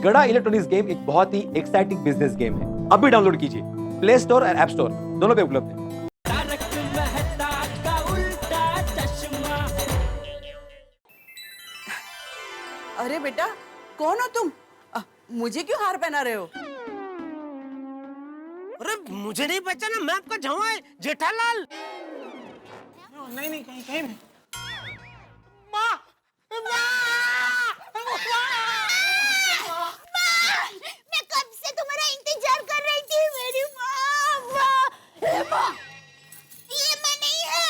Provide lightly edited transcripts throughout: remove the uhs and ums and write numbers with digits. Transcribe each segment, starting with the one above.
गड़ा electronics game एक बहुत ही एक्साइटिंग बिजनेस गेम है। अभी डाउनलोड कीजिए, प्ले स्टोर और ऐप स्टोर दोनों पे उपलब्ध है। अरे बेटा, कौन हो तुम? मुझे क्यों हार पहना रहे हो? अरे मुझे नहीं पहचाना, मैं आपका जवाई जेठालाल। नहीं नहीं, कहीं कहीं नहीं। माँ, मैं कब से तुम्हारा इंतजार कर रही थी, मेरी माँ। ये माँ नहीं है।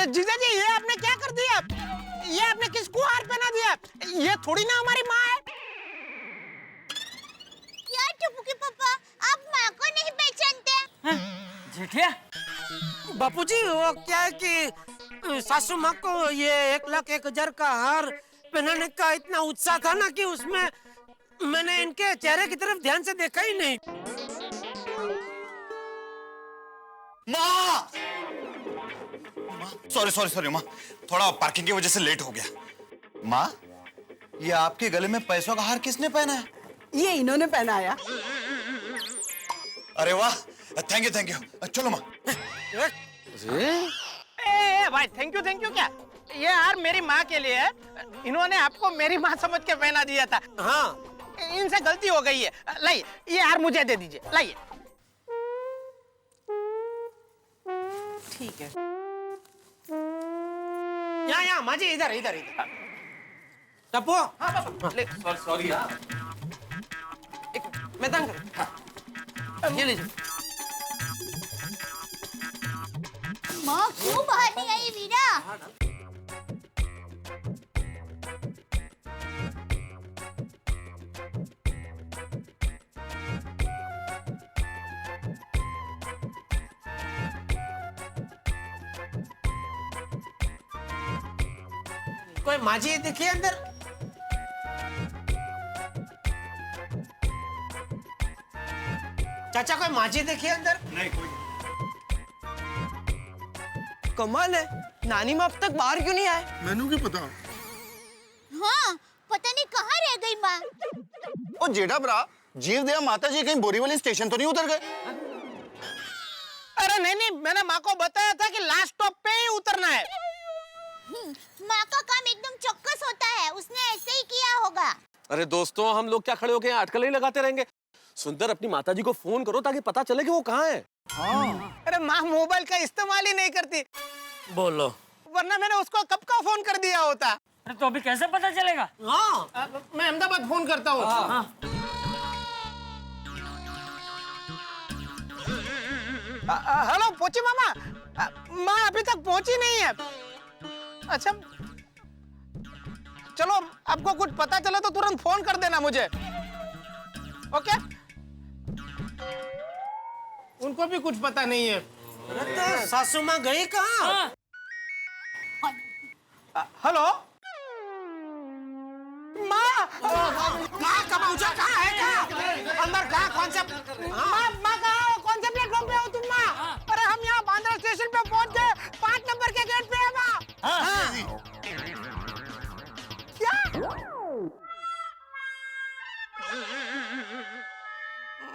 जीजा जी, ये आपने क्या कर दिया? ये आपने किसको हार पहना दिया? ये थोड़ी ना हमारी माँ है। क्या टुपुकी पापा, आप माँ को नहीं पहचानते? जेठिया, बापूजी वो क्या है कि सासू माँ को ये 1,01,000 का हार पहनाने का इतना उत्साह था ना कि उसमें मैंने इनके चेहरे की तरफ ध्यान से देखा ही नहीं। माँ! सॉरी सॉरी सॉरी माँ, थोड़ा पार्किंग की वजह से लेट हो गया। माँ, ये आपके गले में पैसों का हार किसने पहना है? ये इन्होंने पहनाया। अरे वाह, थैंक यू। चलो माँ। भाई थैंक यू क्या? ये हार मेरी माँ के लिए है। इन्होंने आपको मेरी माँ समझ के पहना दिया था। हाँ, इनसे गलती हो गई है। लाइए, ये हार मुझे दे दीजिए। लाइए। ठीक है। यहाँ माँ जी, इधर। टप्पू। हाँ पापा। सॉरी यार। एक मैदान कर। ये लीजिए। माँ क्यों बाहर नहीं आई वीरा? कोई माँ जी देखिए अंदर। चाचा, कोई माँ जी देखिए अंदर। नहीं, कोई कमाल है, नानी माँ अब तक बाहर क्यों नहीं आए? मैनू की पता। हाँ, पता नहीं कहाँ रह गई माँ। ओ जेठा भरा, जीव दया माता जी कहीं बोरीवली स्टेशन तो नहीं उतर गए? अरे नहीं, मैंने माँ को बताया था कि लास्ट स्टॉप पे ही उतरना है। माँ का काम एकदम चौकस होता है, उसने ऐसे ही किया होगा। अरे दोस्तों, हम लोग क्या खड़े होके यहाँ अटकलें ही लगाते रहेंगे? सुंदर, अपनी माताजी को फोन करो ताकि पता चले कि वो कहाँ है। हाँ। अरे माँ मोबाइल का इस्तेमाल ही नहीं करती। बोलो, वरना मैंने उसको कब का फोन कर दिया होता। अरे तो अभी कैसे पता चलेगा? हाँ, मैं अहमदाबाद फोन करता हूँ। हेलो पोची मामा, माँ अभी तक पहुंची नहीं है। अच्छा, चलो आपको कुछ पता चले तो तुरंत फोन कर देना मुझे, ओके? उनको भी कुछ पता नहीं है। तो सासू माँ गई कहाँ? हेलो माँ, कहाँ पहुँचा? कहाँ है? कहाँ अंदर? कहाँ? कौन से माँ कहाँ हो? कौन से प्लेटफॉर्म पे हो तुम माँ? अरे हम यहाँ बांद्रा स्टेशन पे पहुँच गए, 5 नंबर के गेट पे है माँ। क्या?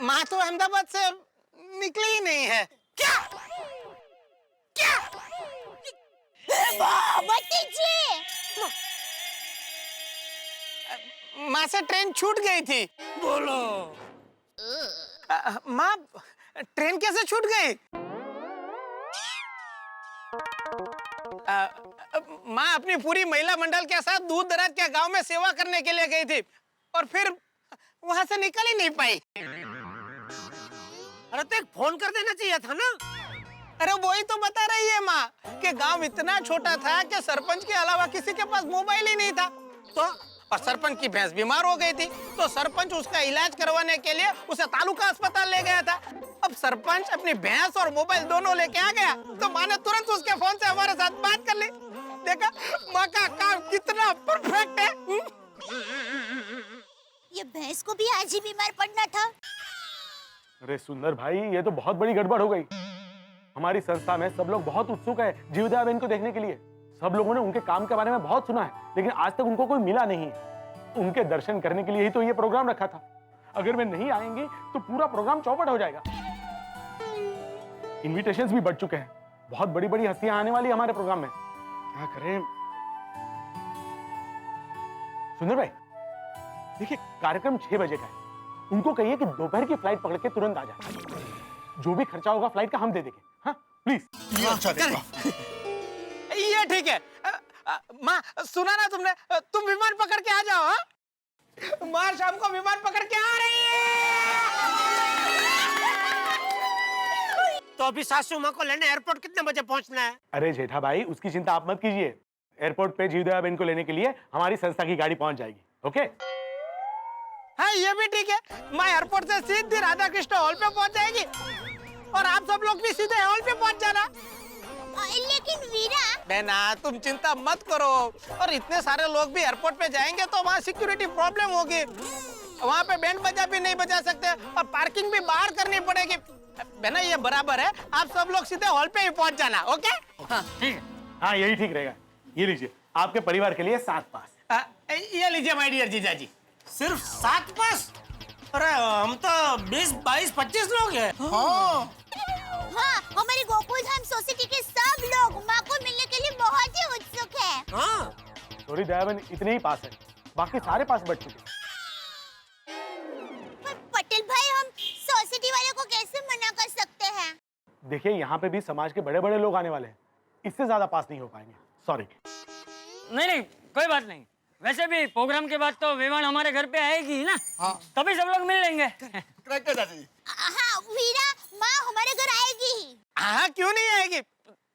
माँ तो अहमदाबाद से निकली ही नहीं है। क्या? भतीजी! माँ से ट्रेन छूट गई थी। बोलो माँ, ट्रेन कैसे छूट गई? माँ अपनी पूरी महिला मंडल के साथ दूर दराज के गांव में सेवा करने के लिए गई थी और फिर वहां से निकल ही नहीं पाई। अरे तो एक फोन कर देना चाहिए था ना। अरे वही तो बता रही है माँ कि गांव इतना छोटा था कि सरपंच के अलावा किसी के पास मोबाइल ही नहीं था। तो और सरपंच की भैंस बीमार हो गई थी, तो सरपंच उसका इलाज करवाने के लिए उसे तालुका अस्पताल ले गया था। अब सरपंच अपनी भैंस और मोबाइल दोनों लेके आ गया, तो माँ ने तुरंत उसके फोन से हमारे साथ बात कर ली। देखा माँ का काम कितना परफेक्ट है। ये भैंस को भी आज ही बीमार पड़ना था। अरे सुंदर भाई, ये तो बहुत बड़ी गड़बड़ हो गई। हमारी संस्था में सब लोग बहुत उत्सुक है जीवदया बहन को देखने के लिए। सब लोगों ने उनके काम के बारे में बहुत सुना है, लेकिन आज तक उनको कोई मिला नहीं है। उनके दर्शन करने के लिए ही तो ये प्रोग्राम रखा था। अगर वे नहीं आएंगे तो पूरा प्रोग्राम चौपट हो जाएगा। इनविटेशंस भी बढ़ चुके हैं, बहुत बड़ी बड़ी हस्तियां आने वाली हमारे प्रोग्राम में। क्या करें? सुंदर भाई, देखिए कार्यक्रम 6 बजे का है। उनको कहिए कि दोपहर की फ्लाइट पकड़ के तुरंत आ जाए। जो भी खर्चा होगा फ्लाइट का हम दे देंगे। हाँ प्लीज। ये अच्छा रहेगा। ये ठीक है। माँ सुना ना तुमने, तुम विमान पकड़ के आ जाओ। हाँ माँ शाम को विमान पकड़ के आ रही है। तो अभी सासू माँ को लेने एयरपोर्ट कितने बजे पहुंचना है? अरे जेठा भाई, उसकी चिंता आप मत कीजिए। एयरपोर्ट पे जीवदया बहन को लेने के लिए हमारी संस्था की गाड़ी पहुंच जाएगी। ओके? हाँ ये भी ठीक है। मैं एयरपोर्ट से सीधे राधा कृष्ण हॉल पे पहुंच जाएगी और आप सब लोग भी सीधे हॉल पे पहुंच जाना। लेकिन वीरा, बहना तुम चिंता मत करो। और इतने सारे लोग भी एयरपोर्ट पे जाएंगे तो वहाँ सिक्योरिटी प्रॉब्लम होगी। वहाँ पे बैंड बजा भी नहीं बजा सकते और पार्किंग भी बाहर करनी पड़ेगी। बहना ये बराबर है, आप सब लोग सीधे हॉल पे ही पहुंच जाना। ओके? हाँ ठीक है। हाँ यही ठीक रहेगा। ये लीजिए आपके परिवार के लिए 7 पास। ये लीजिए माय डियर जीजाजी। सिर्फ 7 पास? अरे हम तो 20, 22, 25 लोग हैं। हाँ, हमारी गोकुल धाम सोसाइटी के सब लोग माँ को मिलने के लिए बहुत ही उत्सुक हैं। हाँ। सॉरी दया बहन, इतने ही पास है, बाकी सारे पास बढ़ चुके। पर पटेल भाई, हम सोसाइटी वाले को कैसे मना कर सकते हैं? देखिए यहाँ पे भी समाज के बड़े बड़े लोग आने वाले हैं, इससे ज्यादा पास नहीं हो पाएंगे। सॉरी। नहीं नहीं कोई बात नहीं। वैसे भी प्रोग्राम के बाद तो विमान हमारे घर पे आएगी ना। हाँ। तभी सब लोग मिल लेंगे। हाँ वीरा, माँ हमारे घर आएगी। हाँ क्यों नहीं आएगी?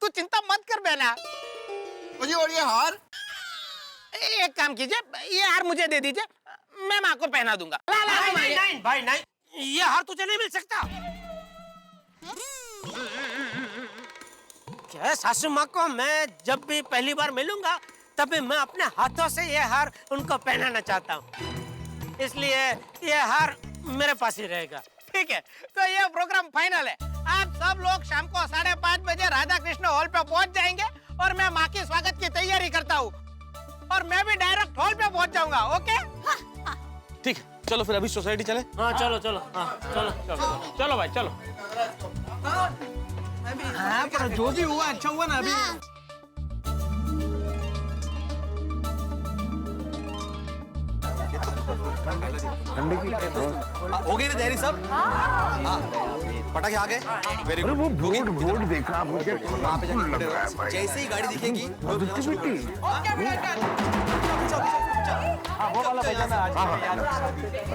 तू चिंता मत कर बहना। और ये हार? एक काम कीजिए, ये हार मुझे दे दीजिए, मैं माँ को पहना दूंगा। नहीं भाई नहीं, ये हार तुझे नहीं मिल सकता। क्या सासू माँ को मैं जब भी पहली बार मिलूंगा तभी मैं अपने हाथों से ये हार उनको पहनाना चाहता हूँ, इसलिए ये हार मेरे पास ही रहेगा। ठीक है, तो ये प्रोग्राम फाइनल है। आप सब लोग शाम को 5:30 बजे राधा कृष्ण हॉल पे पहुंच जाएंगे और मैं माँ के स्वागत की तैयारी करता हूँ और मैं भी डायरेक्ट हॉल पे पहुंच जाऊंगा। ओके? ठीक है, चलो फिर अभी सोसाइटी चले। हाँ चलो चलो। हाँ चलो चलो चलो भाई चलो। हाँ पर जो भी हुआ अच्छा हुआ ना। अभी हो गई ना तैयारी सब? हाँ पटाखे आ गए। Very good. वो बोर्ड देखा मुझे वहाँ पे जाके खड़े रहो। जैसे ही गाड़ी दिखेगी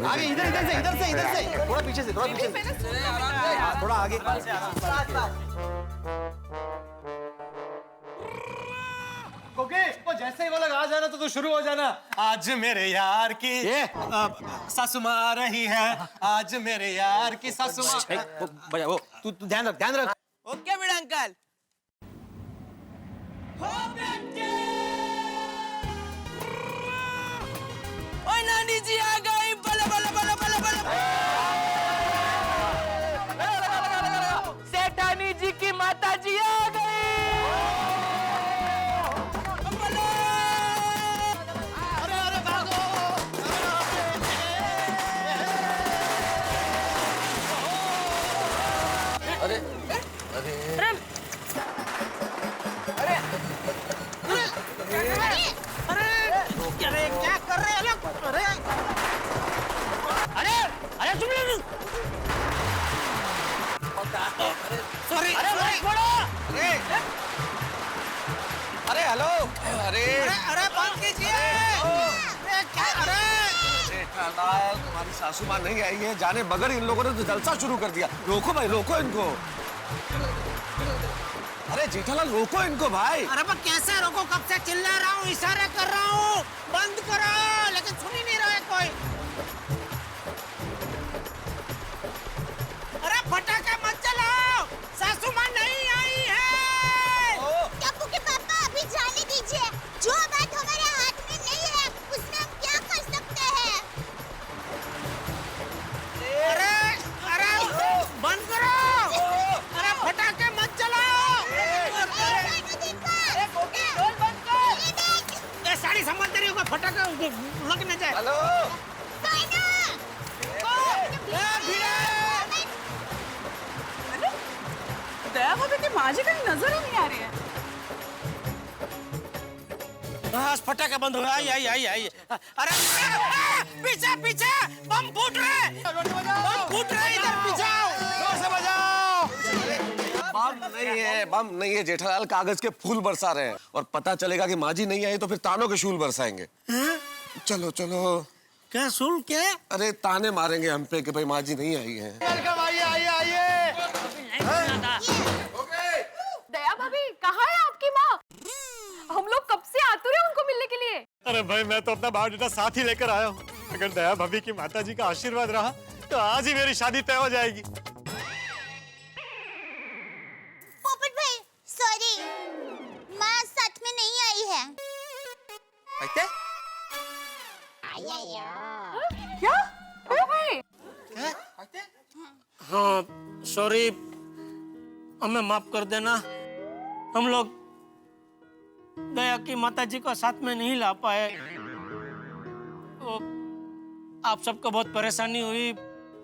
आगे, इधर से थोड़ा पीछे से थोड़ा आगे। ओके, वो जैसे ही वो लोग आ जाना तो तू शुरू हो जाना। आज मेरे यार की सासू माँ आ रही है, आज मेरे यार की सासू माँ। बजा वो, तू ध्यान रख। ओके बेटा अंकल। ओए नानी जी आ गई। बले बले बले बले बले। सेठानी जी की माता जी आ गई। अरे क्या कर रहे हैं लोग? अरे तुम लोग सॉरी। अरे हेलो। अरे बंद कीजिए। क्या? तुम्हारी सासू माँ नहीं आई है, जाने बगैर इन लोगों ने तो जलसा शुरू कर दिया। रोको भाई, रोको इनको। अरे जेठालाल रोको इनको भाई। अरे पर कैसे रोको? कब से चिल्ला रहा हूँ, इशारे कर रहा हूँ, बंद करो, लेकिन सुन ही नहीं रहा है कोई। अरे पटाखे मत चलाओ, सासू माँ नहीं आई है। टप्पू के पापा, अभी जाने दीजिए। जो बात हमारे हाथ में नहीं है उसमें हम क्या कर सकते हैं? अरे बंद करो। अरे पटाखे मत चलाओ। बंद फटाका लग न जाए। हेलो दया भाभी की माँ जी कहीं नजर ही नहीं आ रही है। बस फटाका बंद हो गया। आई। अरे पीछे पीछे बम फूट रहे, बम फूट रहे, इधर पीछे आओ, जोर से बजाओ। बम नहीं है जेठालाल, कागज के फूल बरसा रहे हैं और पता चलेगा कि माँ जी नहीं आई तो फिर तानों के शूल बरसाएंगे। चलो चलो। क्या सूल क्या? अरे ताने मारेंगे हम पे कि भाई माँ जी नहीं आई है। वेलकम, आइए। दया भाभी कहाँ है आपकी माँ? हम लोग कब से आतुर हैं उनको मिलने के लिए। अरे भाई मैं तो अपना बायोडाटा साथ ही लेकर आया हूँ। अगर दया भाभी की माताजी का आशीर्वाद रहा तो आज ही मेरी शादी तय हो जाएगी। पोपट भाई सॉरी, माँ साथ में नहीं आई है। क्या? भाई हाँ सॉरी, हमें माफ कर देना। हम लोग दया की माताजी को साथ में नहीं ला पाए। तो आप सबको बहुत परेशानी हुई,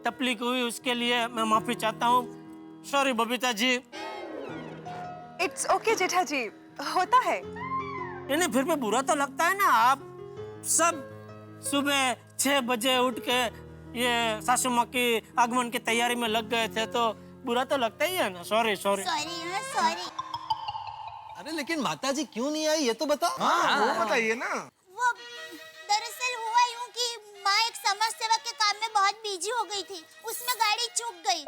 तकलीफ हुई, उसके लिए मैं माफी चाहता हूँ। Sorry Babita ji. It's okay Jetha ji, होता है। नहीं फिर भी बुरा तो लगता है ना। आप सब सुबह 6 बजे उठ के ये सासू माँ की आगमन की तैयारी में लग गए थे, तो बुरा तो लगता ही है ना। सॉरी। सॉरी। अरे लेकिन माताजी क्यों नहीं आई ये तो बताओ। वो बताइए ना। वो दरअसल हुआ यूं कि माँ एक समाज सेवा के काम में बहुत बिजी हो गई थी, उसमें गाड़ी चूक गई।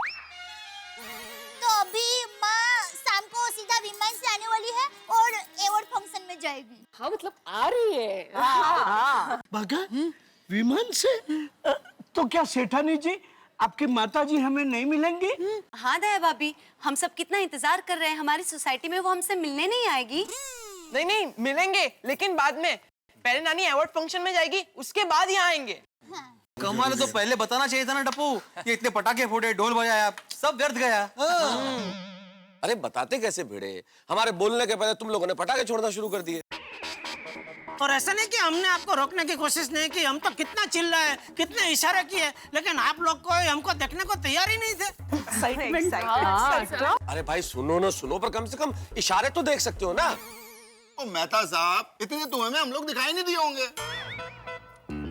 तो अभी माँ शाम को सीधा विमान से आने वाली है और अवार्ड फंक्शन में जाएगी। हाँ मतलब आ रही है। भागा विमान से? तो क्या सेठानी जी आपकी माताजी हमें नहीं मिलेंगी? हाँ दया भाभी, हम सब कितना इंतजार कर रहे हैं, हमारी सोसाइटी में वो हमसे मिलने नहीं आएगी। नहीं मिलेंगे, लेकिन बाद में। पहले नानी अवार्ड फंक्शन में जाएगी, उसके बाद यहाँ आएंगे। कमाल, तो पहले बताना चाहिए था ना टप्पू। ये इतने पटाखे फोड़े, ढोल बजाया, सब व्यर्थ गया। अरे बताते कैसे भिड़े, हमारे बोलने के पहले तुम लोगों ने पटाखे छोड़ना शुरू कर दिए। और ऐसा नहीं कि हमने आपको रोकने की कोशिश नहीं की, हम तो कितना चिल्लाए, कितने इशारे किए, लेकिन आप लोग को हमको देखने को तैयार ही नहीं थे। अरे भाई सुनो, पर कम से कम इशारे तो देख सकते हो ना। ओ मेहता साहब, इतने धुएं में हम लोग दिखाई नहीं दिए होंगे।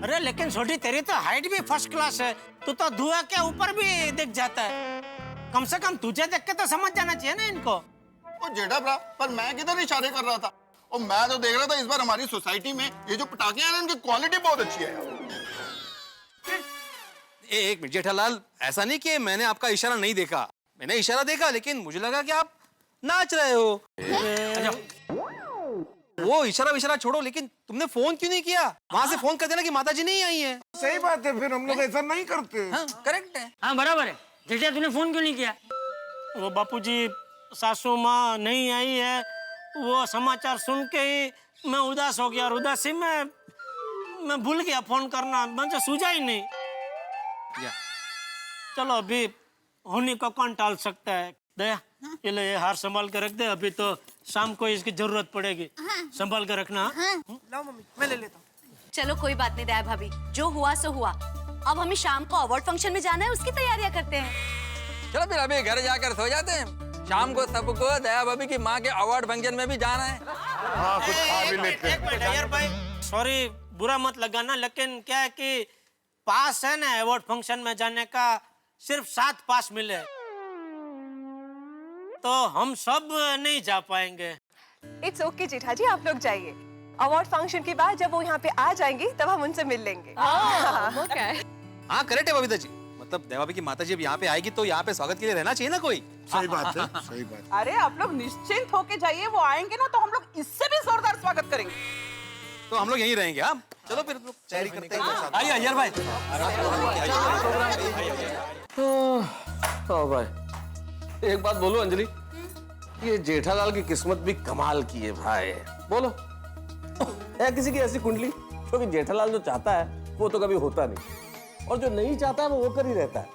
अरे लेकिन छोटी तेरी तो हाइट भी फर्स्ट क्लास है, तू तो धुआं के ऊपर भी दिख जाता है। कम से कम तुझे देख के तो समझ जाना चाहिए ना इनको। ओ जेठा भरा, पर मैं किधर इशारे कर रहा था? और मैं तो देख रहा था इस बार हमारी सोसाइटी में ये जो पटाखे हैं इनकी क्वालिटी बहुत अच्छी है यार। एक मिनट जेठालाल, ऐसा नहीं कि मैंने आपका इशारा नहीं देखा। मैंने इशारा देखा, लेकिन मुझे लगा कि आप नाच रहे हो। वो इशारा छोड़ो, लेकिन तुमने फोन क्यों नहीं किया? वहां से फोन कर देना कि माताजी नहीं आई है। सही बात है, फिर हम लोग ऐसा नहीं करते। हाँ, करेक्ट है। हाँ बराबर है। जेठा तूने फोन क्यों नहीं किया? वो बापूजी सासू माँ नहीं आई है, वो समाचार सुन के ही मैं उदास हो गया, और उदासी में मैं भूल गया फोन करना, मुझे सूझा ही नहीं। चलो अभी होने को कौन टाल सकता है। दया ये ले, ये हार संभाल के रख दे, अभी तो शाम को इसकी जरूरत पड़ेगी। संभाल के रखना। लाओ मम्मी, मैं ले लेता हूँ। चलो कोई बात नहीं दया भाभी, जो हुआ सो हुआ। अब हमें शाम को अवार्ड फंक्शन में जाना है, उसकी तैयारियां करते हैं। चलो फिर अभी घर जाकर सो जाते हैं। शाम को सबको दया भाभी की माँ के अवार्ड फंक्शन में भी जाना है। कुछ खा भी लेते हैं। एक मिनट यार भाई, सॉरी बुरा मत लगाना, लेकिन क्या है कि पास है ना अवार्ड फंक्शन में जाने का, सिर्फ 7 पास मिले, तो हम सब नहीं जा पाएंगे। इट्स ओके जेठा जी, आप लोग जाइए। अवार्ड फंक्शन के बाद जब वो यहाँ पे आ जाएंगी तब हम उनसे मिल लेंगे। हाँ करेक्ट है बबीता जी, मतलब दया भाभी की माताजी अब यहाँ पे आएगी तो यहाँ पे स्वागत के लिए रहना चाहिए ना कोई। सही बात है, सही बात। अरे आप लोग निश्चिंत होके जाइए, वो आएंगे ना तो हम लोग इससे भी जोरदार स्वागत करेंगे। तो हम लोग यहीं रहेंगे। हाँ चलो फिर लोग तैयारी करते हैं। आइए अय्यर भाई। तो भाई एक बात बोलो अंजलि, ये जेठालाल की किस्मत भी कमाल की है भाई। बोलो, है किसी की ऐसी कुंडली, क्योंकि जेठालाल जो चाहता है वो तो कभी होता नहीं, और जो नहीं चाहता है वो होकर ही रहता है।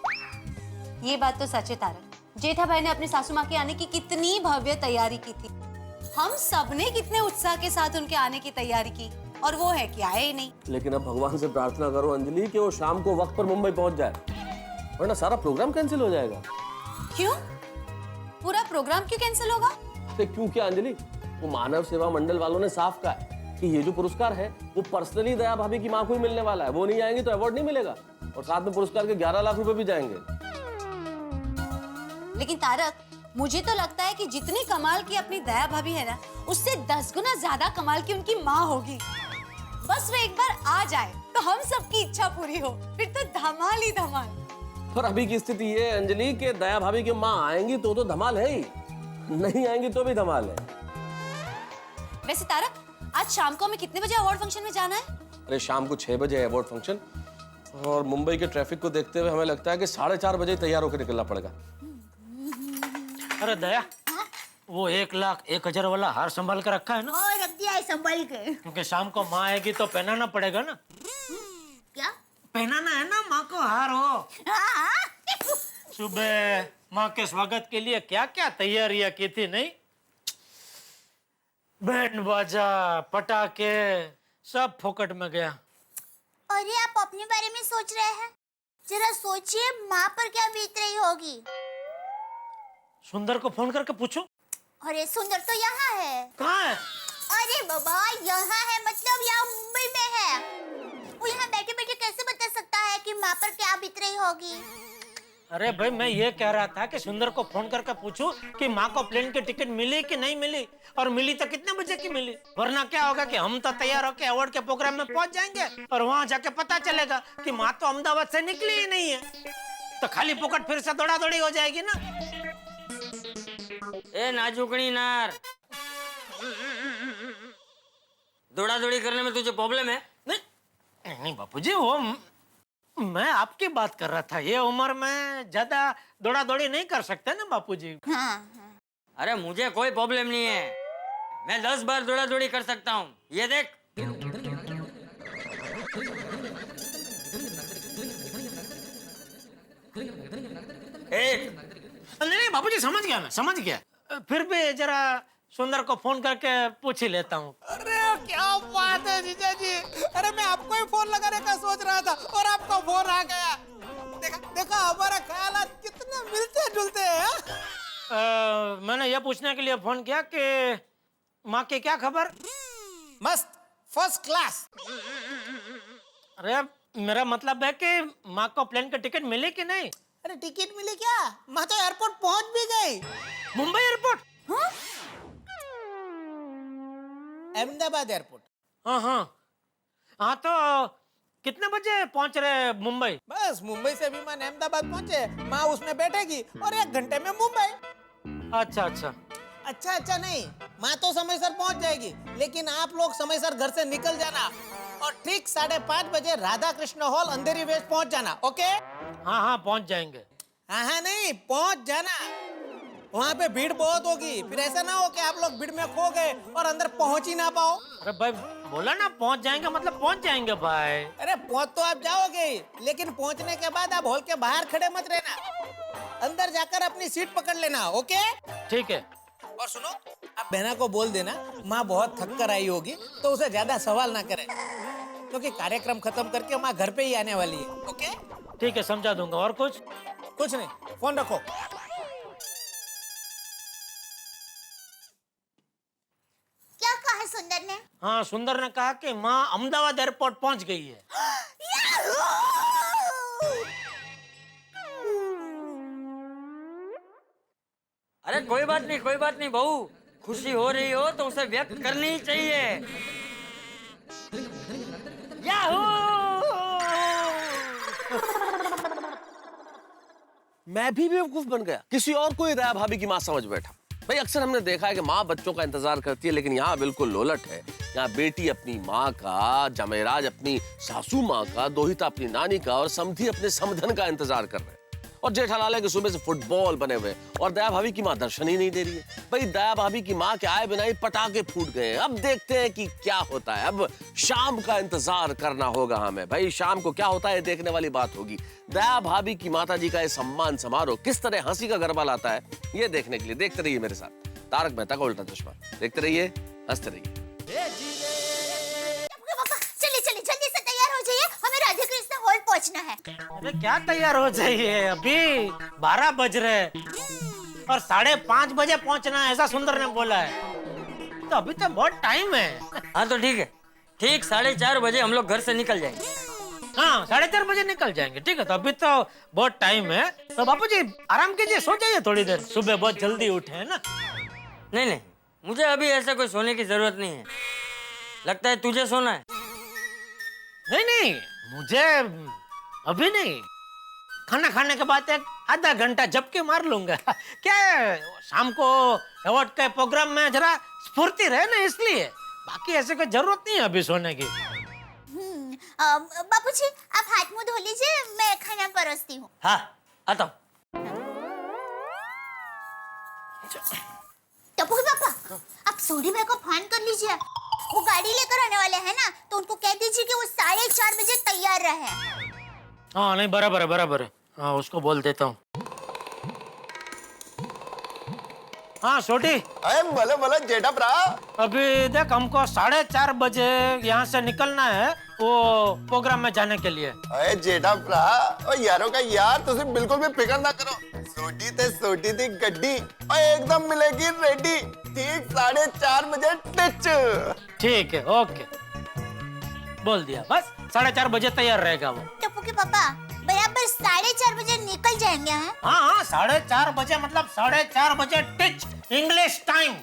ये बात तो सच है तारक। जेठा भाई ने अपनी सासू माँ के आने की कितनी भव्य तैयारी की थी, हम सबने कितने उत्साह के साथ उनके आने की तैयारी की। और वो है कि आए ही नहीं। लेकिन अब भगवान से प्रार्थना करो अंजलि कि वो शाम को वक्त पर मुंबई पहुंच जाए, वरना सारा प्रोग्राम कैंसिल हो जाएगा। क्यों? पूरा प्रोग्राम क्यों कैंसिल होगा? क्यों क्या अंजलि, वो मानव सेवा मंडल वालों ने साफ कहा है कि ये जो पुरस्कार है वो पर्सनली दया भाभी की माँ को ही मिलने वाला है। वो नहीं आएंगी तो अवार्ड नहीं मिलेगा, और साथ में पुरस्कार के 11 लाख रुपए भी जाएंगे। लेकिन तारक, मुझे तो लगता है कि जितनी कमाल की अपनी दया भाभी है ना, उससे 10 गुना ज्यादा कमाल की उनकी माँ होगी। बस वो एक बार आ जाए तो हम सबकी इच्छा पूरी हो, फिर तो धमाल ही धमाल। पर अभी की स्थिति ये है अंजलि कि दया भाभी की माँ आएंगी तो धमाल है ही, नहीं आएंगी तो भी धमाल है। वैसे तारक, आज शाम को हमें कितने बजे अवार्ड फंक्शन में जाना है? अरे शाम को 6 बजे है अवार्ड फंक्शन, और मुंबई के ट्रैफिक को देखते हुए हमें लगता है कि 4:30 बजे तैयार होकर निकलना पड़ेगा। अरे दया, वो 1,01,000 वाला हार संभाल कर रखा है ना? और रख दिया है संभाल के। क्योंकि शाम को माँ आएगी तो पहनाना पड़ेगा ना। क्या पहनाना है ना माँ को हार हो। हाँ। सुबह माँ के स्वागत के लिए क्या क्या तैयारियां की थी, नहीं? बैंड बाजा, पटाखे, सब फोकट में गया। अरे आप अपने बारे में सोच रहे हैं? जरा सोचिए माँ पर क्या बीत रही होगी। सुंदर को फोन करके पूछो। अरे सुंदर तो यहाँ है। कहाँ है? अरे बाबा, यहाँ है मतलब यहाँ मुंबई में है। वो यहाँ बैठे बैठे कैसे बता सकता है कि माँ पर क्या बीत रही होगी। अरे भाई, मैं ये कह रहा था कि सुंदर को फोन करके पूछूं कि माँ को प्लेन की टिकट मिली कि नहीं मिली, और मिली तो कितने बजे की मिली। वरना क्या होगा कि हम तो तैयार होके अवार्ड के प्रोग्राम में पहुंच जाएंगे और वहां जाके पता चलेगा कि माँ तो अहमदाबाद से निकली ही नहीं है, तो खाली पॉकेट फिर से दौड़ा दौड़ी हो जाएगी ना। ए नाजुकड़ी नार, दौड़ा दौड़ी करने में तुझे प्रॉब्लम है? नहीं बापूजी, वो मैं आपकी बात कर रहा था। ये उम्र में ज्यादा दौड़ा दौड़ी नहीं कर सकते ना बापूजी। हाँ। अरे मुझे कोई प्रॉब्लम नहीं है, मैं 10 बार दौड़ा दौड़ी कर सकता हूँ। ये देख। नहीं बापूजी, समझ गया, मैं समझ गया। फिर भी जरा सुंदर को फोन करके पूछ ही लेता हूँ। अरे क्या बात है जीजा जी, अरे मैं आपको ही फोन लगाने का सोच रहा था और आपका फोन आ गया। देखा हमारा ख्यालात कितने मिलते जुलते हैं। मैंने ये पूछने के लिए फोन किया कि माँ की क्या खबर? मस्त, फर्स्ट क्लास। अरे मेरा मतलब है कि माँ को प्लेन की टिकट मिली कि नहीं? अरे टिकट मिली क्या? माँ तो एयरपोर्ट पहुंच भी गई। मुंबई एयरपोर्ट? हाँ? अहमदाबाद एयरपोर्ट। हाँ तो कितने बजे पहुंच रहे मुंबई? बस मुंबई से विमान अहमदाबाद पहुंचे, माँ उसमें बैठेगी और 1 घंटे में मुंबई। अच्छा नहीं, माँ तो समय सर पहुंच जाएगी, लेकिन आप लोग समय सर घर से निकल जाना और ठीक 5:30 बजे राधा कृष्ण हॉल अंधेरी वेस्ट पहुंच जाना। ओके? हाँ पहुंच जाएंगे। हाँ नहीं, पहुंच जाना। वहाँ पे भीड़ बहुत होगी, फिर ऐसा ना हो कि आप लोग भीड़ में खो गए और अंदर पहुंच ही ना पाओ। अरे भाई बोला ना पहुंच जाएंगे, मतलब पहुंच जाएंगे भाई। अरे पहुंच तो आप जाओगे, लेकिन पहुंचने के बाद आप हॉल के बाहर खड़े मत रहना, अंदर जाकर अपनी सीट पकड़ लेना। ओके? ठीक है। और सुनो, आप बहना को बोल देना माँ बहुत थक कर आई होगी तो उसे ज्यादा सवाल ना करे, क्योंकि कार्यक्रम खत्म करके माँ घर पे ही आने वाली है। ओके? ठीक है, समझा दूंगा। और कुछ नहीं, फोन रखो। क्या कहा सुंदर ने? हाँ, सुंदर ने कहा कि माँ अहमदाबाद एयरपोर्ट पहुंच गई है। अरे कोई बात नहीं बहू, खुशी हो रही हो तो उसे व्यक्त करनी ही चाहिए। याहू! मैं भी बेवकूफ बन गया, किसी और को ही दया भाभी की माँ समझ बैठा। भाई अक्सर हमने देखा है कि माँ बच्चों का इंतजार करती है, लेकिन यहाँ बिल्कुल लोलट है। यहाँ बेटी अपनी माँ का, जमेराज अपनी सासू माँ का, दोहिता अपनी नानी का और समधी अपने समधन का इंतजार कर रहे हैं। और जेठालाल है कि सुबह से फुटबॉल बने हुए, और दया भाभी की माँ दर्शन ही नहीं दे रही है। भाई दया भाभी की माँ के आए बिना ही पटाखे फूट गए हैं। अब देखते हैं कि क्या होता है। अब शाम का इंतजार करना होगा हमें। भाई शाम को क्या होता है देखने वाली बात होगी। दया भाभी की माता जी का ये सम्मान समारोह किस तरह हंसी का गरबा लाता है, ये देखने के लिए देखते रहिए मेरे साथ तारक मेहता का उल्टा चश्मा। देखते रहिए, हंसते रहिए। पहुंचना है। अरे क्या तैयार हो जाइए, अभी 12 बज रहे और 5:30 बजे पहुंचना है, ऐसा सुंदर ने बोला है। तो अभी तो बहुत टाइम है। हाँ तो ठीक है, ठीक 4:30 बजे हम लोग घर से निकल जाएंगे। हाँ 4:30 बजे निकल जाएंगे, ठीक है। तो अभी तो बहुत टाइम है, तो बापूजी आराम कीजिए, सो जाइए थोड़ी देर, सुबह बहुत जल्दी उठे है ना। नहीं नहीं, मुझे अभी ऐसा कोई सोने की जरूरत नहीं है। लगता है तुझे सोना है। नहीं नहीं, मुझे अभी नहीं, खाना खाने के बाद एक आधा घंटा झपकी मार लूंगा। क्या है, शाम को अवार्ड के प्रोग्राम में जरा स्फूर्ति रहे ना, इसलिए। बाकी ऐसे कोई जरूरत नहीं है अभी सोने की। बापूजी आप हाथ मुंह धो लीजिए, मैं खाना परोसती हूँ। हाँ आता हूँ। टप्पू पापा, आप सोडी भाई को फोन कर लीजिए, वो गाड़ी लेकर आने वाले हैं ना, तो उनको कह दीजिए कि वो 4:30 बजे तैयार रहे। हाँ नहीं, बराबर है। हाँ उसको बोल देता हूँ। हाँ छोटी, अरे बोले जेठा भरा, अभी देख हमको 4:30 बजे यहाँ से निकलना है वो प्रोग्राम में जाने के लिए। अरे जेठा भरा, ओ यारों का यार, तुम बिल्कुल भी फिक्र ना करो। सोटी थी गड्डी और एकदम मिलेगी रेडी, ठीक 4:30 बजे टिच। ठीक है, ओके, बोल दिया, बस 4:30 बजे तैयार रहेगा वो। टप्पू के पापा बराबर 4:30 बजे निकल जाएंगे हैं? हाँ 4:30 बजे मतलब 4:30 बजे टिच, इंग्लिश टाइम।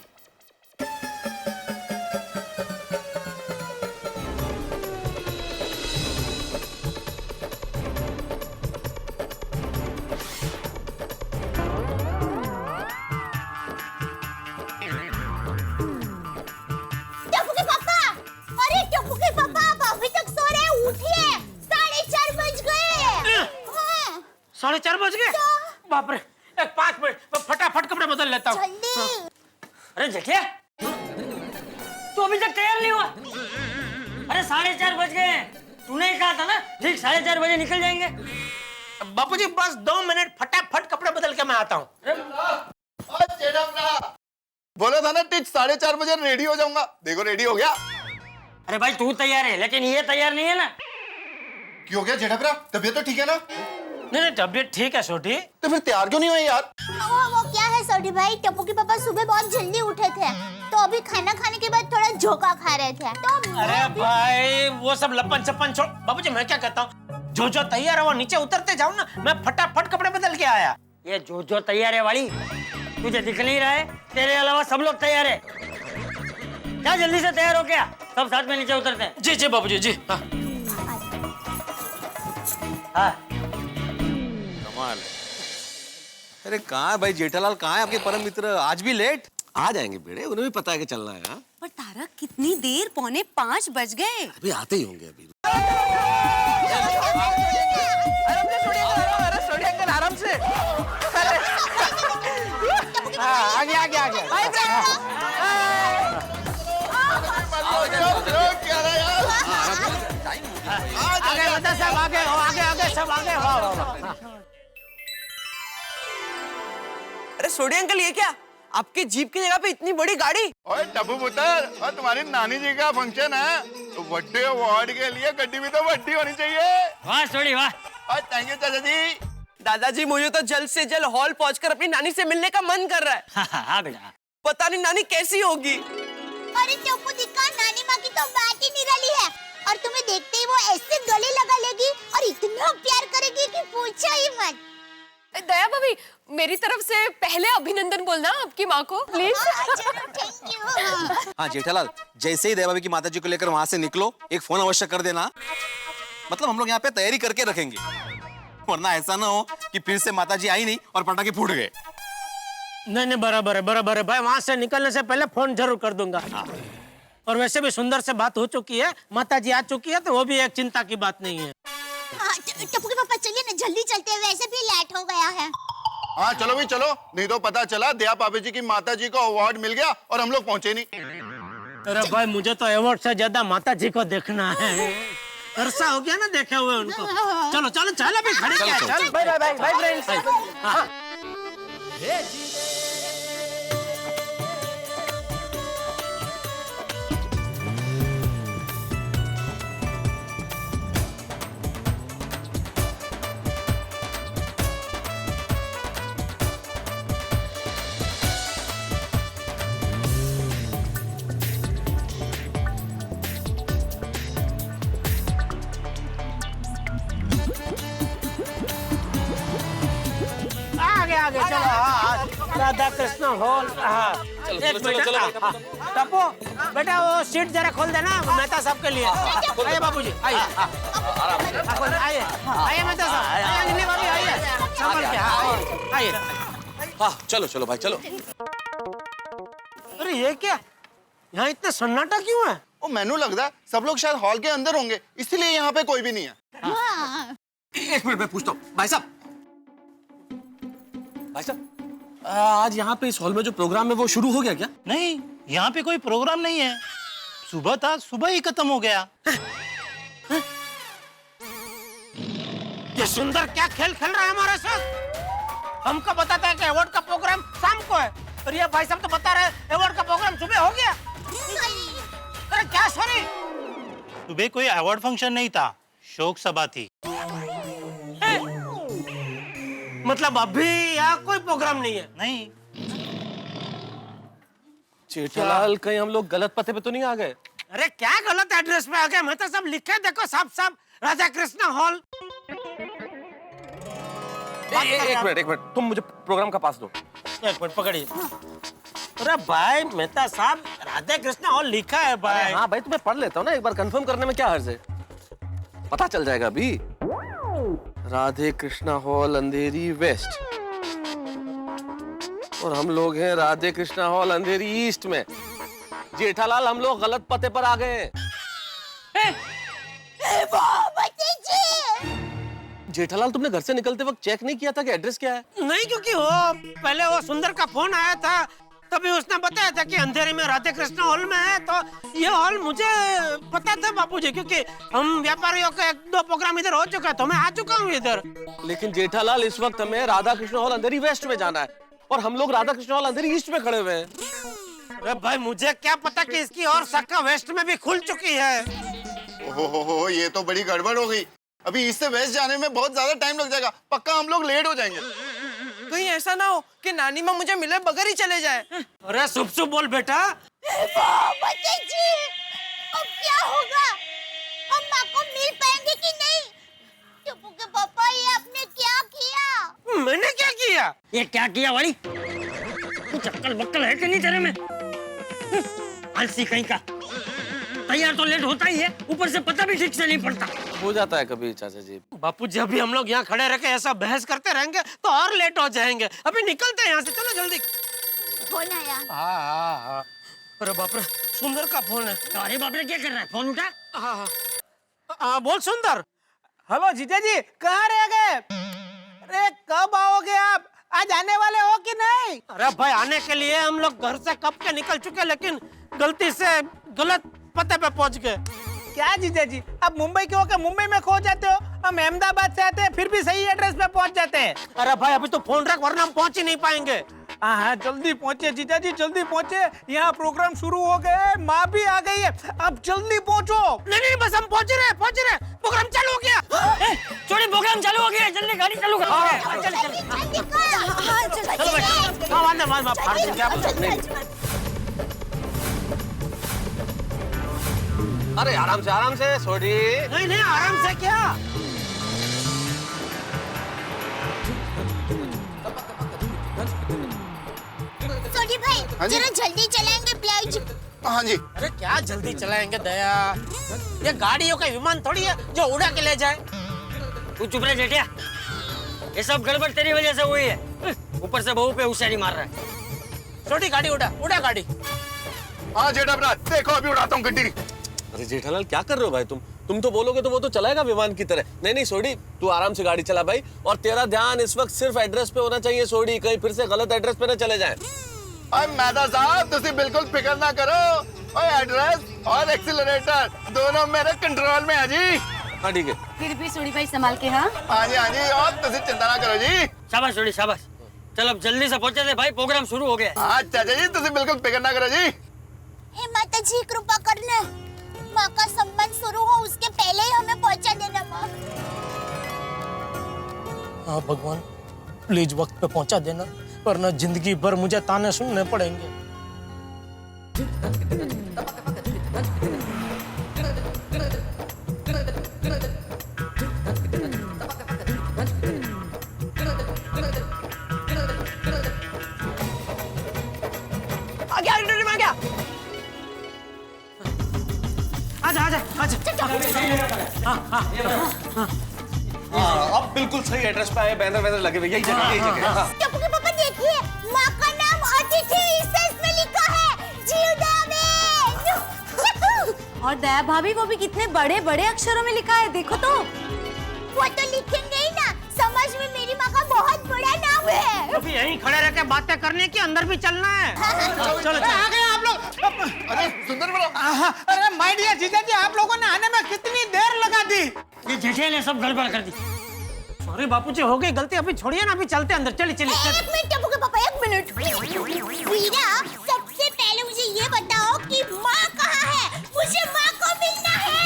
टप्पू के पापा, अरे टप्पू के पापा, आप अभी तक सो रहे हैं, उठिए, 4:30 बज गए। हाँ। 4:30 बज गए? बाप रे, एक 5 मिनट, मैं फटाफट कपड़े बदल लेता हूँ। जल्दी। अरे जेठिया, तू अभी तक तैयार नहीं हुआ? अरे 4:30 बज गए, तूने ही कहा था ना ठीक 4:30 बजे निकल जाएंगे। बापूजी बस 2 मिनट, फटाफट कपड़े बदल के मैं आता हूँ। बोला था ना टिच 4:30 बजे रेडी हो जाऊंगा, देखो रेडी हो गया। अरे भाई तू तैयार है, लेकिन ये तैयार नहीं है ना। क्यों हो गया जेठा भरा, तबीयत तो ठीक है ना? नहीं तबीयत ठीक है छोटी। तो फिर तैयार क्यों नहीं हुए यार? वो क्या है सोडी भाई, टप्पू के पापा सुबह बहुत जल्दी उठे थे, तो अभी खाना खाने के बाद थोड़ा झोंका खा रहे थे, तो अरे भाई वो सब लपन छपन छोड़। बाबूजी मैं क्या कहता हूँ, जो तैयार है वो नीचे उतरते जाओ ना, मैं फटाफट कपड़े बदल के आया। ये जो तैयार है वाली, तुझे दिख नहीं रहा है? तेरे अलावा सब लोग तैयार है। क्या जल्दी से तैयार हो गया, सब साथ में नीचे उतरते हैं। जी जी बाबूजी जी। हाँ हाँ। कमाल है। अरे कहाँ है भाई जेठालाल, कहाँ है आपके परम मित्र? आज भी लेट? आ जाएंगे बेड़े, उन्हें भी पता है कि चलना है। हाँ पर तारक कितनी देर, 4:45 बज गए। अभी आते ही होंगे अभी। आराम से। आगे सब आगे। अरे सोडी अंकल, ये क्या आपके जीप की जगह पे इतनी बड़ी गाड़ी? ओए टप्पू पुत्र, और तुम्हारी नानी जी का फंक्शन है, तो बर्थडे अवार्ड के लिए गड्डी भी तो बड़ी होनी चाहिए। वाह सोडी वाह। और थैंक यू चाचा जी। दादाजी मुझे तो जल्द से जल्द हॉल पहुंचकर अपनी नानी से मिलने का मन कर रहा है। हाँ बेटा। पता नहीं नानी कैसी होगी। अरे टप्पू दिक्का, नानी माँ की तो बात ही निराली है, और तुम्हें देखते ही वो ऐसे गले लगा लेगी और इतना प्यार करेगी कि पूछो ही मत। दया भाभी, मेरी तरफ से पहले अभिनंदन बोलना आपकी माँ को प्लीज। Thank you. हाँ जेठालाल, जैसे ही देवाभी की माताजी को लेकर वहां से निकलो, एक फोन अवश्य कर देना। मतलब हम लोग यहाँ पे तैयारी करके रखेंगे, वरना ऐसा ना हो कि फिर से माताजी आई नहीं और पटाखे फूट गए। नहीं बराबर है भाई, वहां से निकलने से पहले फोन जरूर कर दूंगा। और वैसे भी सुंदर से बात हो चुकी है, माताजी आ चुकी है, तो वो भी एक चिंता की बात नहीं है। टप्पू के पापा चलिए ना, जल्दी चलते हैं, वैसे भी लेट हो गया है। हाँ चलो भी चलो, नहीं तो पता चला दया पापी जी की माताजी को अवार्ड मिल गया और हम लोग पहुंचे नहीं। अरे भाई मुझे तो अवार्ड से ज्यादा माताजी को देखना है, अरसा हो गया ना देखे हुए उनको। चलो चलो चलो अभी खड़े क्या, चल बाय बाय बाय फ्रेंड्स। आगे चलो। हाँ, राधा कृष्ण हॉल। हाँ, एक मिनट। टप्पू बेटा वो सीट जरा खोल देना मेहता साहब के लिए। आइए बाबूजी, आइए आइए आइए मेहता साहब, आइए अंजलि भाभी, आइए संभल के। हाँ आइए। हाँ चलो चलो भाई चलो। अरे ये क्या, यहाँ इतना सन्नाटा क्यों है? ओ मैनू लगता है सब लोग शायद हॉल के अंदर होंगे, इसलिए यहाँ पे कोई भी नहीं है। एक मिनट में पूछता हूँ भाई साहब। भाई साहब आज यहाँ पे इस हॉल में जो प्रोग्राम है वो शुरू हो गया क्या? नहीं, यहाँ पे कोई प्रोग्राम नहीं है। सुबह था, सुबह ही खत्म हो गया। ये सुंदर क्या खेल खेल रहा है हमारे साथ? हमको बताता है कि अवार्ड का प्रोग्राम शाम को है, और ये भाई साहब तो बता रहे हैं अवार्ड का प्रोग्राम सुबह हो गया। अरे क्या सॉरी? सुबह कोई अवार्ड फंक्शन नहीं था, शोक सभा थी। मतलब अभी यहाँ कोई प्रोग्राम नहीं है? नहीं। जेठालाल कहीं हम लोग गलत पते पे तो नहीं आ गए? अरे क्या गलत एड्रेस पे आ गए? मैं तो सब लिखे देखो साफ साफ, राधा कृष्ण हॉल। एक मिनट तुम मुझे प्रोग्राम का पास दो। एक मिनट पकड़िए। अरे भाई मेहता साहब, राधा कृष्ण हॉल लिखा है भाई। हाँ भाई तुम्हें पढ़ लेता हूँ ना, एक बार कंफर्म करने में क्या हर्ज है? पता चल जाएगा अभी। राधे कृष्णा हॉल अंधेरी वेस्ट, और हम लोग हैं राधे कृष्णा हॉल अंधेरी ईस्ट में। जेठालाल हम लोग गलत पते पर आ गए हैं। जेठालाल तुमने घर से निकलते वक्त चेक नहीं किया था कि एड्रेस क्या है? नहीं, क्योंकि वो पहले वो सुंदर का फोन आया था, तभी उसने बताया था कि अंधेरे में राधे कृष्ण हॉल में है। तो ये हॉल मुझे पता था बापूजी, क्योंकि हम व्यापारियों का 1-2 प्रोग्राम इधर हो चुका है, तो मैं आ चुका हूँ इधर। लेकिन जेठालाल इस वक्त हमें राधा कृष्ण हॉल अंधेरी वेस्ट में जाना है, और हम लोग राधा कृष्ण हॉल अंधेरी ईस्ट में खड़े हुए हैं। अरे भाई मुझे क्या पता कि इसकी और शाखा वेस्ट में भी खुल चुकी है। ओहो, ये तो बड़ी गड़बड़ हो गई। अभी इससे वेस्ट जाने में बहुत ज्यादा टाइम लग जाएगा, पक्का हम लोग लेट हो जाएंगे। कहीं ऐसा ना हो कि नानी माँ मुझे मिले बगैर ही चले जाए। अरे शुभ शुभ बोल बेटा। जी, अब क्या होगा? हम माँ को मिल पाएंगे कि नहीं? टप्पू के पापा, ये आपने क्या किया? मैंने क्या किया? ये क्या किया वाली? कुछ अक्कल बक्कल है कि नहीं तेरे में? आलसी कहीं का। तैयार तो लेट होता ही है, ऊपर से पता भी ठीक से नहीं पड़ता। हो जाता है कभी चाचा जी। बापू जी अभी हम लोग यहाँ खड़े रह के ऐसा बहस करते रहेंगे तो और लेट हो जाएंगे। अभी निकलते हैं यहाँ से, चलो जल्दी। फोन आया। हाँ। अरे बाप रे, सुंदर का फोन है। अरे बाप रे, क्या कर रहा है? फोन उठा। हाँ बोल सुंदर। हेलो जीजा जी, कहाँ रह गए? अरे कब आओगे आप? आज आने वाले हो कि नहीं? अरे भाई आने के लिए हम लोग घर से कब के निकल चुके, लेकिन गलती से गलत पते पे पहुंच गए। क्या जीजा जी, आप मुंबई के होकर मुंबई में खो जाते हो, हम अहमदाबाद से आते हैं फिर भी सही एड्रेस पे पहुंच जाते हैं। अरे भाई अभी तो फोन रख, वरना हम पहुंच ही नहीं पाएंगे। हाँ जल्दी पहुंचे जीजा जी, जल्दी पहुंचे। यहाँ प्रोग्राम शुरू हो गए, माँ भी आ गई है, अब जल्दी पहुंचो। नहीं बस हम पहुंच रहे, प्रोग्राम चालू हो गया। छोड़ी, प्रोग्राम चालू हो गया, जल्दी गाड़ी चालू करो। अरे आराम से सोडी। नहीं आराम से क्या? सोडी भाई, जरा जल्दी चलाएंगे प्लीज। हाँ जी। अरे क्या जल्दी चलाएंगे दया, ये गाड़ियों का विमान थोड़ी है जो उड़ा के ले जाए। तू चुप रहे जेठिया, ये सब गड़बड़ तेरी वजह से हुई है। ऊपर से बहू पे होशियारी मार रहा है। छोटी गाड़ी उड़ा गाड़ी। हाँ जेठा भरा, देखो अभी उड़ाता हूँ गड्डी। अरे जेठालाल क्या कर रहे हो भाई तुम तो बोलोगे तो वो तो चलाएगा विमान की तरह। नहीं सोडी, तू आराम से गाड़ी चला भाई, और तेरा ध्यान इस वक्त सिर्फ एड्रेस पे होना चाहिए सोडी, कहीं फिर से गलत एड्रेस पे ना चले जाएं। मेहता साहब तुसी बिल्कुल फिक्र ना करो, और एड्रेस और एक्सीलरेटर दोनों मेरे कंट्रोल में है जी। हाँ ठीक है। फिर भी सोडी भाई संभाल के। हाँ जी, और तुसी चिंता ना करो जी। शाबाश सोडी शाबाश। चल अब जल्दी से पहुंचे थे भाई, प्रोग्राम शुरू हो गया। हाँ चाचा जी, तुसी बिल्कुल फिक्र ना करो जी। हे माता जी, कृपा करना, माँ का संबंध शुरू हो उसके पहले ही हमें पहुंचा देना माँ। हाँ भगवान, प्लीज वक्त पे पहुंचा देना, वरना जिंदगी भर मुझे ताने सुनने पड़ेंगे। अब बिल्कुल सही एड्रेस पे आए, बैनर वैनर लगे हुए, यही जगह, यही जगह। हाँ। टप्पू के पापा देखिए, माँ का नाम अतिथि विशेष में लिखा है, जीवदाबेन। और दया भाभी वो भी कितने बड़े बड़े अक्षरों में लिखा है, देखो तो। वो तो लिखेंगे ही ना, समाज में मेरी माँ का बहुत बड़ा नाम है। अभी यहीं खड़े रह के बातें करने की, अंदर भी चलना है। चलो आ गए आप लोग। अरे सुंदर बोलो। अरे माय डियर जीजा जी, आप लोगों ने आने में कितनी देर लगा दी। ये जेठे ने सब गड़बड़ कर दी। सॉरी बापूजी, हो गई गलती, अभी छोड़िए ना, अभी चलते अंदर, चलिए चलिए। एक मिनट टप्पू के पापा, एक मिनट। वीरा, सबसे पहले मुझे ये बताओ कि माँ कहाँ है? मुझे माँ को मिलना है।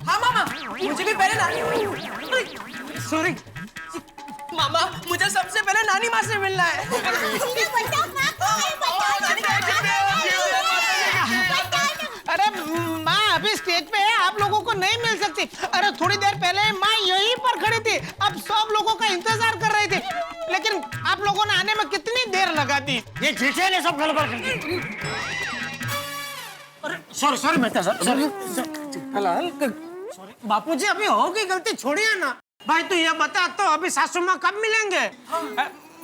हाँ मामा, मुझे भी पहले नानी। सॉरी मामा, मुझे सबसे पहले नानी माँ से मिलना है। वीरा बताओ, माँ कहाँ है? बताओ नानी माँ कहाँ है? अरे माँ अभी स्टेज पे है, आप लोगों को नहीं मिल सकती। अरे थोड़ी देर पहले माँ यहीं पर खड़ी थी, अब सब लोगों का इंतजार कर रही थी, लेकिन आप लोगों ने आने में कितनी देर लगा दी। ये जेठे ने सब गड़बड़ कर दी। अरे sorry sorry Mehta sir, sorry Bapuji, अभी हो गई गलती, छोड़िए ना। भाई तू ये बता तो, अभी सासू माँ कब मिलेंगे?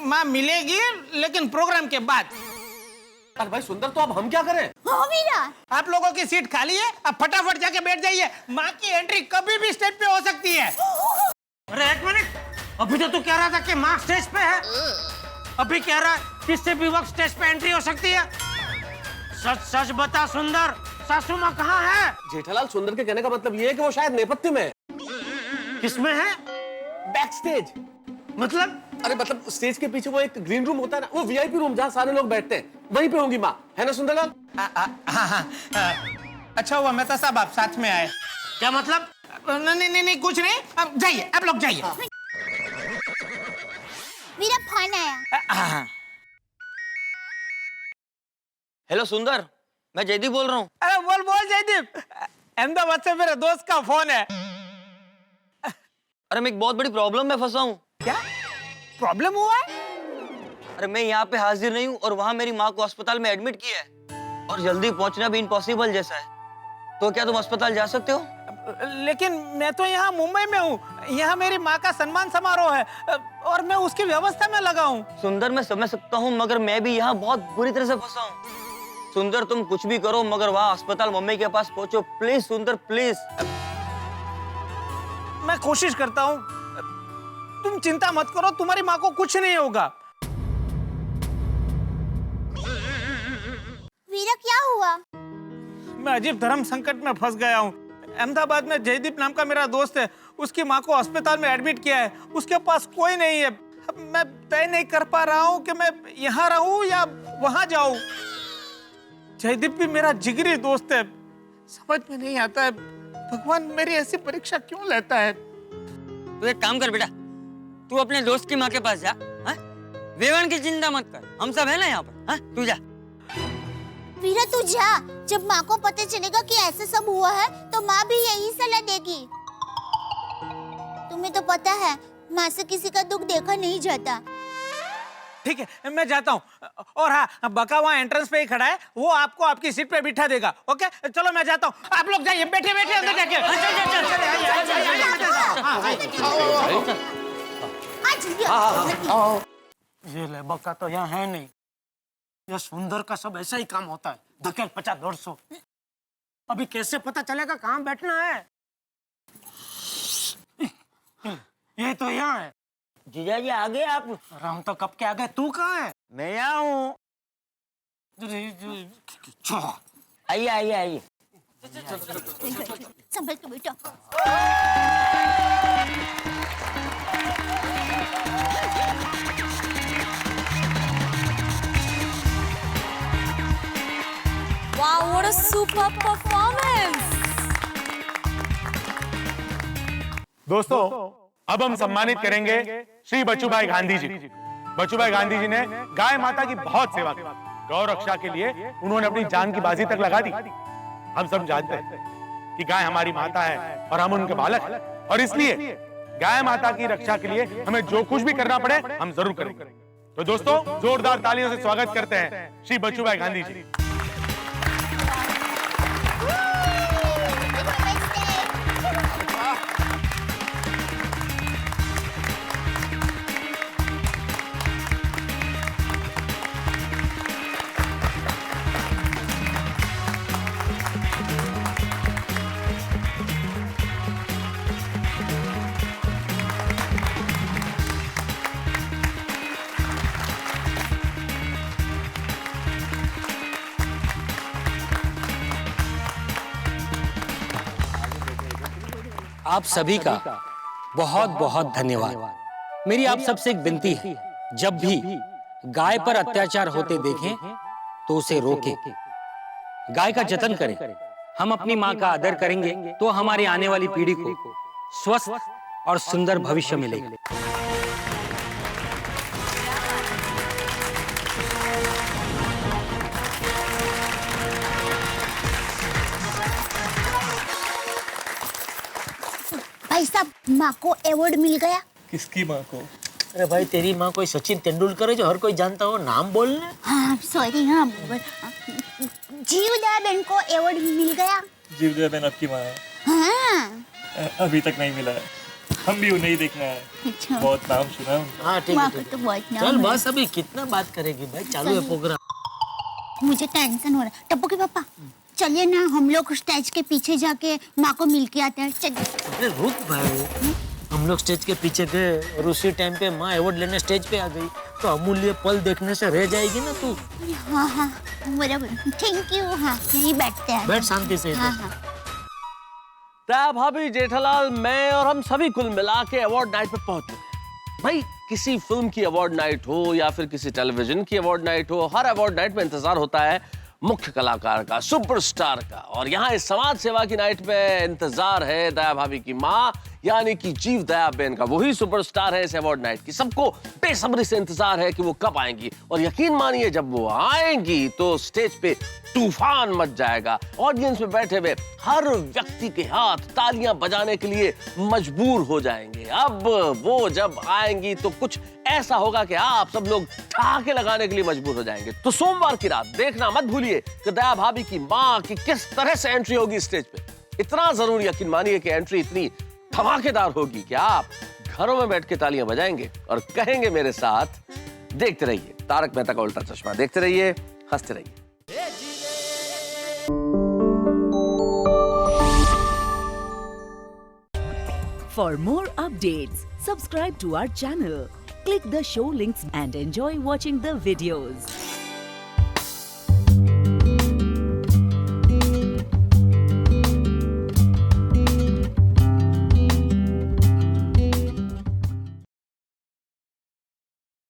माँ मिलेगी, लेकिन प्रोग्राम के बाद। अरे भाई सुंदर, तो अब हम क्या करें? हाँ वीरा, आप लोगों की सीट खाली है, अब फटाफट जाके बैठ जाइए। माँ की एंट्री कभी भी स्टेज पे हो सकती है। अरे एक मिनट, अभी तो तू कह रहा था कि माँ स्टेज पे है, अभी कह रहा है किससे भी वक्त स्टेज पे एंट्री हो सकती है। सच सच बता सुंदर, सासू माँ कहाँ है? जेठालाल, सुंदर के कहने का मतलब ये है कि वो शायद नेपथ्य में है। किसमें है? Back stage. मतलब? अरे मतलब स्टेज के पीछे वो एक ग्रीन रूम होता है ना, वो वीआईपी रूम जहाँ सारे लोग बैठते हैं, वहीं पे होंगी माँ, है ना सुंदरलाल? हाँ। अच्छा हुआ मेहता साहब आप साथ में आए। क्या मतलब? नहीं कुछ नहीं, अब जाइए, आप लोग जाइए। वीरा फोन आया। हेलो सुंदर, मैं जयदीप बोल रहा हूँ। अरे बोल जयदीप, अहमदाबाद से मेरे दोस्त का फोन है। अरे मैं एक बहुत बड़ी प्रॉब्लम में फंसा हूँ। क्या प्रॉब्लम हुआ है? अरे मैं यहाँ पे हाजिर नहीं हूँ और वहाँ मेरी माँ को अस्पताल में एडमिट किया है और जल्दी पहुँचना भी इम्पॉसिबल जैसा है। तो क्या तुम अस्पताल जा सकते हो? लेकिन मैं तो यहाँ मुंबई में हूँ, यहाँ मेरी माँ का सम्मान समारोह है और मैं उसकी व्यवस्था में लगा हूँ। सुंदर, मैं समझ सकता हूँ, मगर मैं भी यहाँ बहुत बुरी तरह से फंसा हूँ। सुंदर, तुम कुछ भी करो मगर वहाँ अस्पताल मम्मी के पास पहुँचो, प्लीज सुंदर, प्लीज। मैं कोशिश करता हूँ, तुम चिंता मत करो, तुम्हारी माँ को कुछ नहीं होगा। वीरा क्या हुआ? मैं अजीब धर्म संकट में फंस गया हूँ। अहमदाबाद में जयदीप नाम का मेरा दोस्त है, उसकी माँ को अस्पताल में एडमिट किया है, उसके पास कोई नहीं है। अब मैं तय नहीं कर पा रहा हूँ कि मैं यहाँ रहूँ या वहाँ जाऊँ। जयदीप भी मेरा जिगरी दोस्त है, समझ में नहीं आता है भगवान मेरी ऐसी परीक्षा क्यों लेता है। तू एक काम कर बेटा, तू अपने दोस्त की माँ के पास जा, वेवन की चिंता मत कर, हम सब है ना यहाँ पर। तू जा। वीरा तू जा, जब माँ को पता चलेगा कि ऐसा सब हुआ है तो माँ भी यही सलाह देगी। तुम्हें तो पता है माँ से किसी का दुख देखा नहीं जाता। ठीक है, मैं जाता हूँ। और हाँ, बका वहाँ एंट्रेंस पे ही खड़ा है, वो आपको आपकी सीट पे बिठा देगा। ओके, चलो मैं जाता हूँ, आप लोग जाइए, बैठे बैठे अंदर जाके। ये ले, बका तो यहाँ है नहीं। ये सुंदर का सब ऐसा ही काम होता है, धकेल 50-150। अभी कैसे पता चलेगा कहाँ बैठना है? ये तो यहाँ है। जीजा जी आ गए आप? हम तो कब के आ गए, तू कहाँ है? मैं यहाँ हूँ। आइए आइए आइए। संभल के बेटा। Wow, what a super performance! दोस्तों, अब हम सम्मानित करेंगे श्री बचूभाई गांधी जी। बचूभाई गांधी जी ने गाय माता की बहुत सेवा की, गौ रक्षा के लिए उन्होंने अपनी जान की बाजी तक लगा दी। हम सब जानते हैं कि गाय हमारी माता है और हम उनके बालक हैं, और इसलिए गाय माता की रक्षा के लिए हमें जो कुछ भी करना पड़े हम जरूर करेंगे। तो दोस्तों, जोरदार तालियों से स्वागत करते हैं श्री बचूभाई गांधी जी। आप सभी का बहुत बहुत धन्यवाद। मेरी आप सबसे एक विनती है, जब भी गाय पर अत्याचार होते देखें तो उसे रोकें, गाय का जतन करें। हम अपनी माँ का आदर करेंगे तो हमारी आने वाली पीढ़ी को स्वस्थ और सुंदर भविष्य मिलेगा। भाई साहब, माँ को अवार्ड मिल गया। किसकी माँ को? अरे भाई तेरी माँ कोई सचिन तेंदुलकर है जो हर कोई जानता हो, नाम बोलना। हाँ सॉरी, हाँ जीवदया बहन को अवार्ड मिल गया। जीवदया बहन आपकी माँ है? हाँ। अभी तक नहीं मिला है, हम भी उन्हें ही देखना है। अच्छा। बहुत नाम सुना है। हाँ ठीक है, तो बहुत नाम चल है। बस, अभी कितना बात करेगी भाई, चालू है प्रोग्राम। मुझे टेंशन हो रहा है। टप्पू के पापा, चलिए ना हम लोग स्टेज के पीछे जाके माँ को मिल के आते हैं। चलिए। अरे रुक भाई, हम लोग स्टेज के पीछे गए और उसी टाइम पे माँ अवार्ड लेने स्टेज पे आ गई तो अमूल्य पल देखने से रह जाएगी ना तू। हाँ हाँ बराबर, थैंक यू। हाँ यहीं बैठते हैं। बैठ शांति से। हाँ हाँ। दया भाभी, जेठालाल, मैं और हम सभी कुल मिला के अवार्ड नाइट पे पहुंच चुके। भाई किसी फिल्म की अवार्ड नाइट हो या फिर किसी टेलीविजन की अवार्ड नाइट हो, हर अवार्ड नाइट में इंतजार होता है मुख्य कलाकार का, सुपरस्टार का। और यहाँ इस समाज सेवा की नाइट पे इंतजार है दया भाभी की माँ यानी कि जीव दया बेन का। वही सुपरस्टार है इस अवार्ड नाइट की। सबको बेसब्री से इंतजार है कि वो कब आएंगी, और यकीन मानिए जब वो आएंगी तो स्टेज पे तूफान मच जाएगा। ऑडियंस में बैठे हुए हर व्यक्ति के हाथ तालियां बजाने के लिए मजबूर हो जाएंगे। अब वो जब आएंगी तो कुछ ऐसा होगा कि आप सब लोग ठहाके लगाने के लिए मजबूर हो जाएंगे। तो सोमवार की रात देखना मत भूलिए कि दया भाभी की माँ की किस तरह से एंट्री होगी स्टेज पे। इतना जरूर यकीन मानिए कि एंट्री इतनी धमाकेदार होगी कि आप घरों में बैठ के तालियां बजाएंगे और कहेंगे मेरे साथ, देखते रहिए तारक मेहता का उल्टा चश्मा, देखते रहिए, हंसते रहिए। For more updates, subscribe to our channel, click the show links and enjoy watching the videos.